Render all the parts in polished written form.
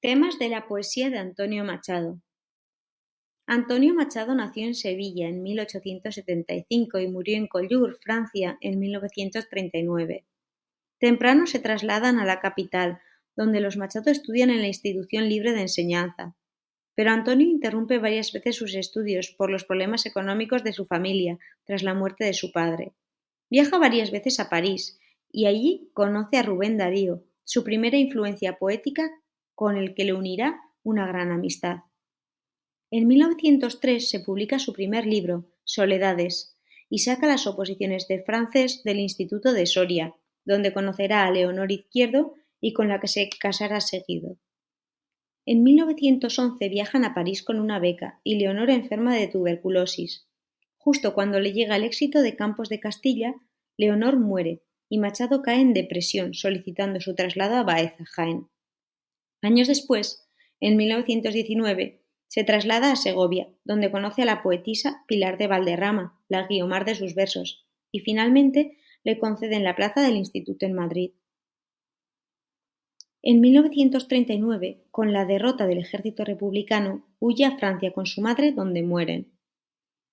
Temas de la poesía de Antonio Machado. Antonio Machado nació en Sevilla en 1875 y murió en Collioure, Francia, en 1939. Temprano se trasladan a la capital, donde los Machado estudian en la Institución Libre de Enseñanza. Pero Antonio interrumpe varias veces sus estudios por los problemas económicos de su familia tras la muerte de su padre. Viaja varias veces a París y allí conoce a Rubén Darío, su primera influencia poética, con el que le unirá una gran amistad. En 1903 se publica su primer libro, Soledades, y saca las oposiciones de francés del Instituto de Soria, donde conocerá a Leonor Izquierdo y con la que se casará seguido. En 1911 viajan a París con una beca y Leonor enferma de tuberculosis. Justo cuando le llega el éxito de Campos de Castilla, Leonor muere y Machado cae en depresión, solicitando su traslado a Baeza, Jaén. Años después, en 1919, se traslada a Segovia, donde conoce a la poetisa Pilar de Valderrama, la Guiomar de sus versos, y finalmente le conceden la plaza del Instituto en Madrid. En 1939, con la derrota del ejército republicano, huye a Francia con su madre, donde mueren.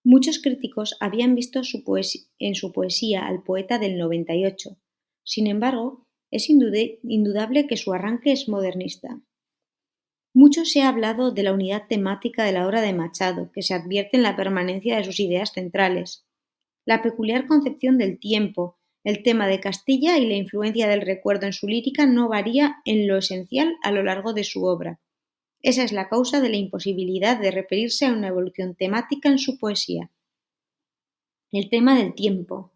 Muchos críticos habían visto en su poesía al poeta del 98. Sin embargo, es indudable que su arranque es modernista. Mucho se ha hablado de la unidad temática de la obra de Machado, que se advierte en la permanencia de sus ideas centrales. La peculiar concepción del tiempo, el tema de Castilla y la influencia del recuerdo en su lírica no varía en lo esencial a lo largo de su obra. Esa es la causa de la imposibilidad de referirse a una evolución temática en su poesía. El tema del tiempo.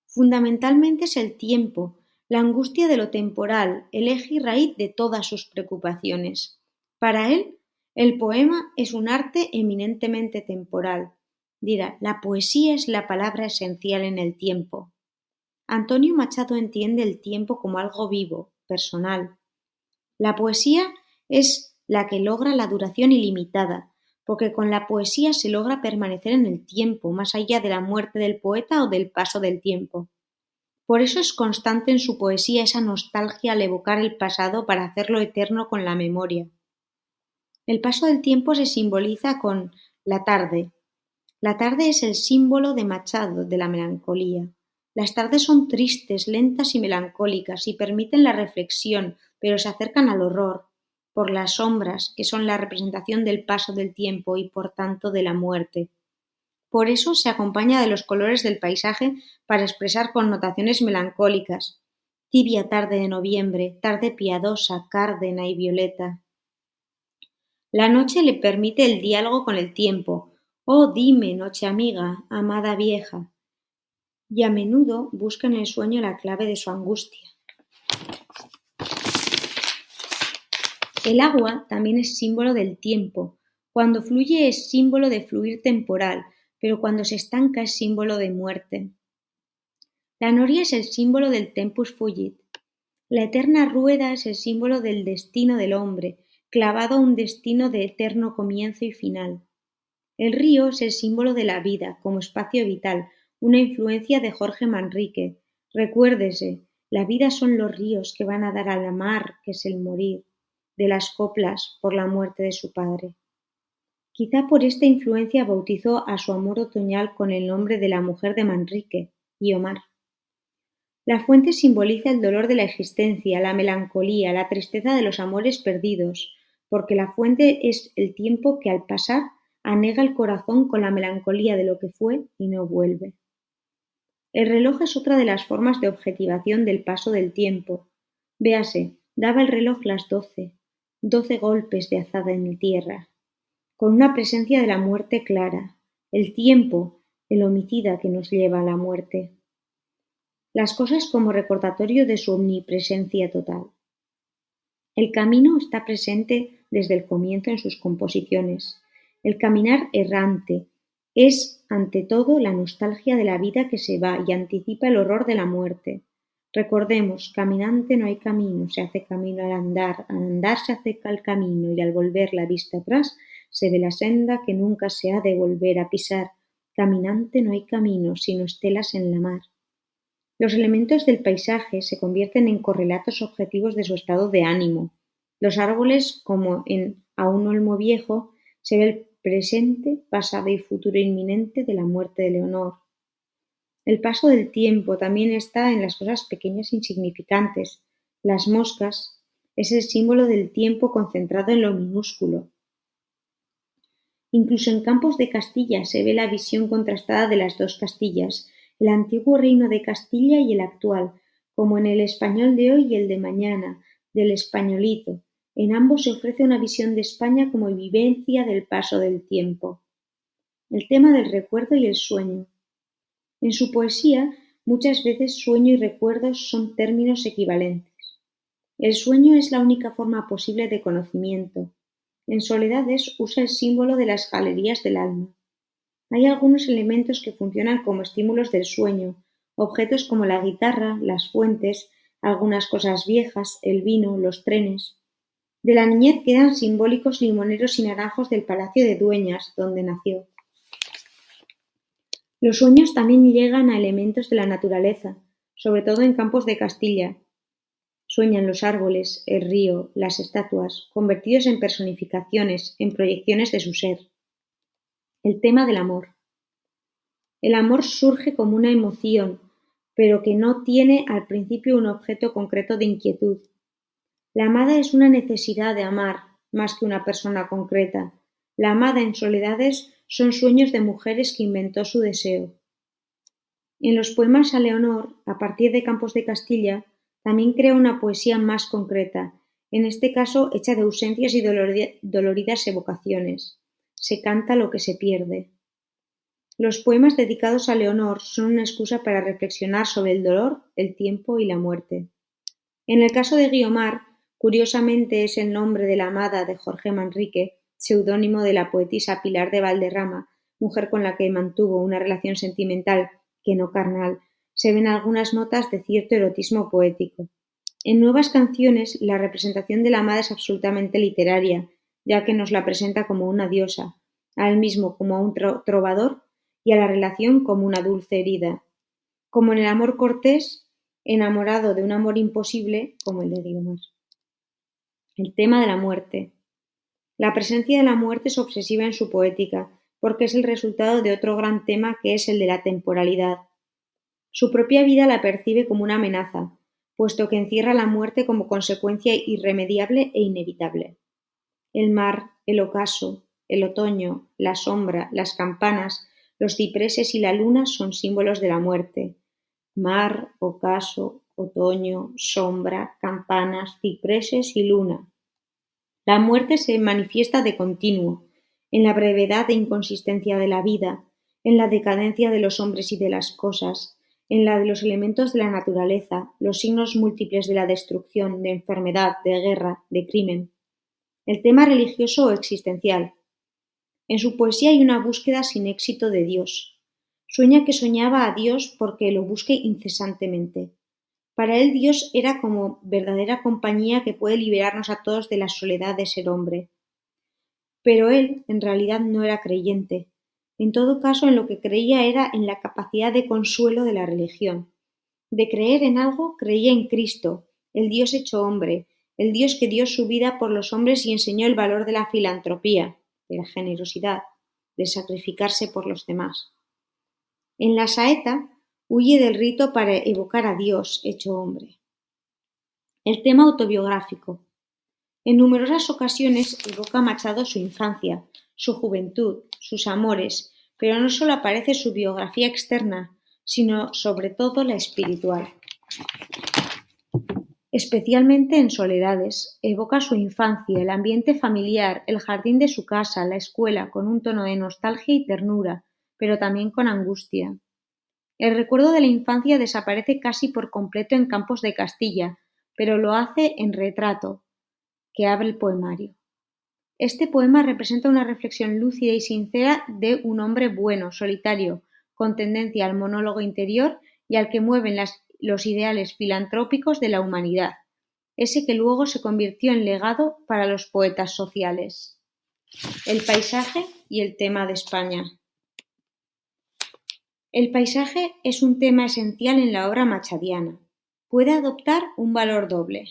Fundamentalmente es el tiempo, la angustia de lo temporal, el eje y raíz de todas sus preocupaciones. Para él, el poema es un arte eminentemente temporal. Dirá, la poesía es la palabra esencial en el tiempo. Antonio Machado entiende el tiempo como algo vivo, personal. La poesía es la que logra la duración ilimitada, porque con la poesía se logra permanecer en el tiempo, más allá de la muerte del poeta o del paso del tiempo. Por eso es constante en su poesía esa nostalgia al evocar el pasado para hacerlo eterno con la memoria. El paso del tiempo se simboliza con la tarde. La tarde es el símbolo de Machado, de la melancolía. Las tardes son tristes, lentas y melancólicas y permiten la reflexión, pero se acercan al horror, por las sombras, que son la representación del paso del tiempo y por tanto de la muerte. Por eso se acompaña de los colores del paisaje para expresar connotaciones melancólicas. Tibia tarde de noviembre, tarde piadosa, cárdena y violeta. La noche le permite el diálogo con el tiempo. Oh, dime, noche amiga, amada vieja. Y a menudo busca en el sueño la clave de su angustia. El agua también es símbolo del tiempo. Cuando fluye es símbolo de fluir temporal, pero cuando se estanca es símbolo de muerte. La noria es el símbolo del tempus fugit. La eterna rueda es el símbolo del destino del hombre, clavado a un destino de eterno comienzo y final. El río es el símbolo de la vida, como espacio vital, una influencia de Jorge Manrique. Recuérdese, la vida son los ríos que van a dar a la mar, que es el morir, de las coplas por la muerte de su padre. Quizá por esta influencia bautizó a su amor otoñal con el nombre de la mujer de Manrique, Guiomar. La fuente simboliza el dolor de la existencia, la melancolía, la tristeza de los amores perdidos, porque la fuente es el tiempo que al pasar anega el corazón con la melancolía de lo que fue y no vuelve. El reloj es otra de las formas de objetivación del paso del tiempo. Véase, daba el reloj las 12 golpes de azada en tierra, con una presencia de la muerte clara, el tiempo, el homicida que nos lleva a la muerte. Las cosas como recordatorio de su omnipresencia total. El camino está presente desde el comienzo en sus composiciones. El caminar errante es, ante todo, la nostalgia de la vida que se va y anticipa el horror de la muerte. Recordemos, caminante no hay camino, se hace camino al andar se acerca el camino y al volver la vista atrás se ve la senda que nunca se ha de volver a pisar. Caminante no hay camino, sino estelas en la mar. Los elementos del paisaje se convierten en correlatos objetivos de su estado de ánimo. Los árboles, como en A un olmo viejo, se ve el presente, pasado y futuro inminente de la muerte de Leonor. El paso del tiempo también está en las cosas pequeñas e insignificantes. Las moscas es el símbolo del tiempo concentrado en lo minúsculo. Incluso en Campos de Castilla se ve la visión contrastada de las dos Castillas, el antiguo reino de Castilla y el actual, como en El español de hoy y el de mañana, del Españolito. En ambos se ofrece una visión de España como vivencia del paso del tiempo. El tema del recuerdo y el sueño. En su poesía, muchas veces sueño y recuerdos son términos equivalentes. El sueño es la única forma posible de conocimiento. En Soledades usa el símbolo de las galerías del alma. Hay algunos elementos que funcionan como estímulos del sueño, objetos como la guitarra, las fuentes, algunas cosas viejas, el vino, los trenes. De la niñez quedan simbólicos limoneros y naranjos del Palacio de Dueñas, donde nació. Los sueños también llegan a elementos de la naturaleza, sobre todo en Campos de Castilla. Sueñan los árboles, el río, las estatuas, convertidos en personificaciones, en proyecciones de su ser. El tema del amor. El amor surge como una emoción, pero que no tiene al principio un objeto concreto de inquietud. La amada es una necesidad de amar, más que una persona concreta. La amada en Soledades son sueños de mujeres que inventó su deseo. En los poemas a Leonor, a partir de Campos de Castilla, también crea una poesía más concreta, en este caso hecha de ausencias y doloridas evocaciones. Se canta lo que se pierde. Los poemas dedicados a Leonor son una excusa para reflexionar sobre el dolor, el tiempo y la muerte. En el caso de Guiomar, curiosamente es el nombre de la amada de Jorge Manrique, seudónimo de la poetisa Pilar de Valderrama, mujer con la que mantuvo una relación sentimental, que no carnal. Se ven algunas notas de cierto erotismo poético. En Nuevas canciones, la representación de la amada es absolutamente literaria, ya que nos la presenta como una diosa, a él mismo como a un trovador y a la relación como una dulce herida. Como en el amor cortés, enamorado de un amor imposible, como el de Guiomar. El tema de la muerte. La presencia de la muerte es obsesiva en su poética, porque es el resultado de otro gran tema que es el de la temporalidad. Su propia vida la percibe como una amenaza, puesto que encierra la muerte como consecuencia irremediable e inevitable. El mar, el ocaso, el otoño, la sombra, las campanas, los cipreses y la luna son símbolos de la muerte. Mar, ocaso, otoño, sombra, campanas, cipreses y luna. La muerte se manifiesta de continuo, en la brevedad e inconsistencia de la vida, en la decadencia de los hombres y de las cosas, en la de los elementos de la naturaleza, los signos múltiples de la destrucción, de enfermedad, de guerra, de crimen. El tema religioso o existencial. En su poesía hay una búsqueda sin éxito de Dios. Sueña que soñaba a Dios porque lo busque incesantemente. Para él Dios era como verdadera compañía que puede liberarnos a todos de la soledad de ser hombre. Pero él, en realidad, no era creyente. En todo caso, en lo que creía era en la capacidad de consuelo de la religión. De creer en algo, creía en Cristo, el Dios hecho hombre, el Dios que dio su vida por los hombres y enseñó el valor de la filantropía, de la generosidad, de sacrificarse por los demás. En la saeta, huye del rito para evocar a Dios hecho hombre. El tema autobiográfico. En numerosas ocasiones evoca Machado su infancia, su juventud, sus amores, pero no solo aparece su biografía externa, sino sobre todo la espiritual. Especialmente en Soledades, evoca su infancia, el ambiente familiar, el jardín de su casa, la escuela, con un tono de nostalgia y ternura, pero también con angustia. El recuerdo de la infancia desaparece casi por completo en Campos de Castilla, pero lo hace en Retrato, que abre el poemario. Este poema representa una reflexión lúcida y sincera de un hombre bueno, solitario, con tendencia al monólogo interior y al que mueven los ideales filantrópicos de la humanidad, ese que luego se convirtió en legado para los poetas sociales. El paisaje y el tema de España. El paisaje es un tema esencial en la obra machadiana. Puede adoptar un valor doble.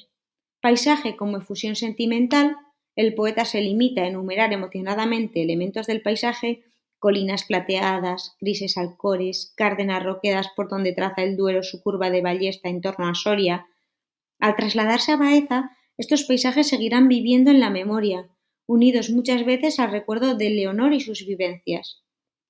Paisaje como efusión sentimental, el poeta se limita a enumerar emocionadamente elementos del paisaje, colinas plateadas, grises alcores, cárdenas roquedas por donde traza el Duero su curva de ballesta en torno a Soria. Al trasladarse a Baeza, estos paisajes seguirán viviendo en la memoria, unidos muchas veces al recuerdo de Leonor y sus vivencias.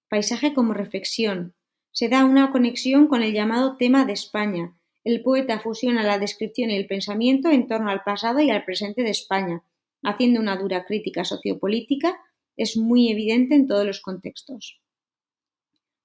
Paisaje como reflexión. Se da una conexión con el llamado tema de España. El poeta fusiona la descripción y el pensamiento en torno al pasado y al presente de España, haciendo una dura crítica sociopolítica, es muy evidente en todos los contextos.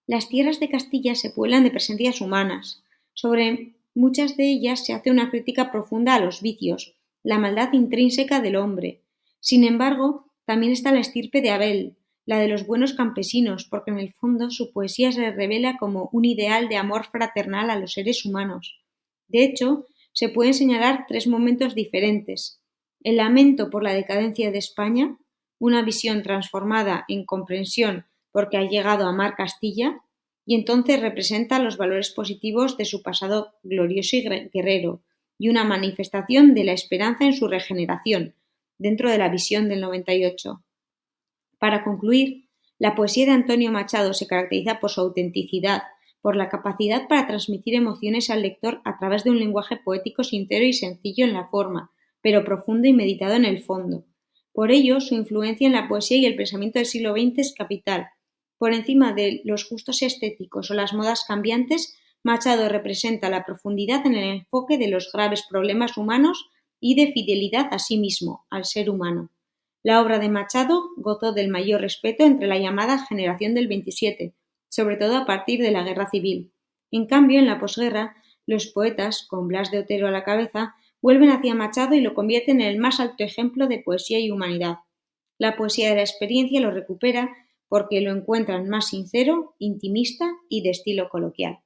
Las tierras de Castilla se pueblan de presencias humanas. Sobre muchas de ellas se hace una crítica profunda a los vicios, la maldad intrínseca del hombre. Sin embargo, también está la estirpe de Abel, la de los buenos campesinos, porque en el fondo su poesía se revela como un ideal de amor fraternal a los seres humanos. De hecho, se pueden señalar tres momentos diferentes. El lamento por la decadencia de España, una visión transformada en comprensión porque ha llegado a amar Castilla, y entonces representa los valores positivos de su pasado glorioso y guerrero, y una manifestación de la esperanza en su regeneración, dentro de la visión del 98. Para concluir, la poesía de Antonio Machado se caracteriza por su autenticidad, por la capacidad para transmitir emociones al lector a través de un lenguaje poético sincero y sencillo en la forma, pero profundo y meditado en el fondo. Por ello, su influencia en la poesía y el pensamiento del siglo XX es capital. Por encima de los gustos estéticos o las modas cambiantes, Machado representa la profundidad en el enfoque de los graves problemas humanos y de fidelidad a sí mismo, al ser humano. La obra de Machado gozó del mayor respeto entre la llamada generación del 27, sobre todo a partir de la Guerra Civil. En cambio, en la posguerra, los poetas, con Blas de Otero a la cabeza, vuelven hacia Machado y lo convierten en el más alto ejemplo de poesía y humanidad. La poesía de la experiencia lo recupera porque lo encuentran más sincero, intimista y de estilo coloquial.